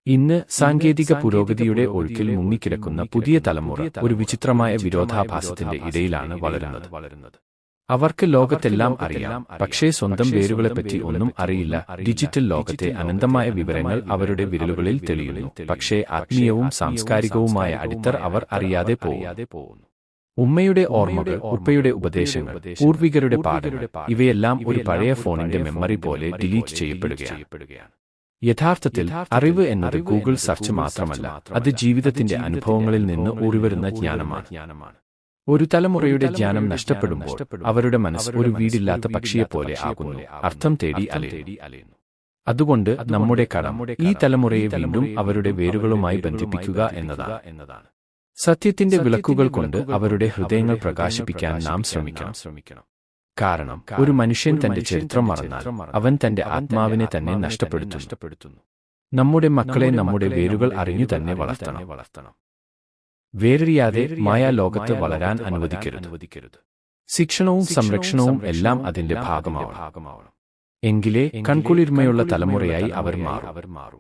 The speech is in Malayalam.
ഇന്ന് സാങ്കേതിക പുരോഗതിയുടെ ഒഴുക്കിൽ മുങ്ങിക്കിടക്കുന്ന പുതിയ തലമുറ ഒരു വിചിത്രമായ വിരോധാഭാസത്തിന്റെ ഇടയിലാണ് വളരുന്നത്. അവർക്ക് ലോകത്തെല്ലാം അറിയാം, പക്ഷേ സ്വന്തം വേരുകളെപ്പറ്റി ഒന്നും അറിയില്ല. ഡിജിറ്റൽ ലോകത്തെ അനന്തമായ വിവരങ്ങൾ അവരുടെ വിരലുകളിൽ തെളിയുന്നു, പക്ഷേ ആത്മീയവും സാംസ്കാരികവുമായ അടിത്തറ അവർ അറിയാതെ പോകുന്നു. ഉമ്മയുടെ ഓർമ്മകൾ, ഉപ്പയുടെ ഉപദേശങ്ങൾ, പൂർവികരുടെ പാഠങ്ങൾ, ഇവയെല്ലാം ഒരു പഴയ ഫോണിന്റെ മെമ്മറി പോലെ ഡിലീറ്റ് ചെയ്യപ്പെടുകയാണ്. യഥാർത്ഥത്തിൽ അറിവ് എന്നത് ഗൂഗിൾ സെർച്ച് മാത്രമല്ല, അത് ജീവിതത്തിന്റെ അനുഭവങ്ങളിൽ നിന്ന് ഊറിവരുന്ന ജ്ഞാനമാണ്. ഒരു തലമുറയുടെ ജ്ഞാനം നഷ്ടപ്പെടുമ്പോൾ അവരുടെ മനസ്സ് ഒരു വീടില്ലാത്ത പക്ഷിയെപ്പോലെ ആകുന്നു, അർത്ഥം തേടി അലയുന്നു. അതുകൊണ്ട് നമ്മുടെ കടമ ഈ തലമുറയെ വീണ്ടും അവരുടെ വേരുകളുമായി ബന്ധിപ്പിക്കുക എന്നതാണ്. സത്യത്തിന്റെ വിളക്കുകൾ കൊണ്ട് അവരുടെ ഹൃദയങ്ങൾ പ്രകാശിപ്പിക്കാൻ നാം ശ്രമിക്കണം. കാരണം ഒരു മനുഷ്യൻ തന്റെ ചരിത്രം മറന്നാൽ അവൻ തന്റെ ആത്മാവിനെ തന്നെ നഷ്ടപ്പെടുത്തുന്നു. നമ്മുടെ മക്കളെ നമ്മുടെ വേരുകൾ അറിഞ്ഞു തന്നെ വളർത്തണം. വേരറിയാതെ മായാലോകത്ത് വളരാൻ അനുവദിക്കരുത്. ശിക്ഷണവും സംരക്ഷണവും എല്ലാം അതിന്റെ ഭാഗമാവണം. എങ്കിലേ കൺകുളിർമയുള്ള തലമുറയായി അവർ മാറൂ.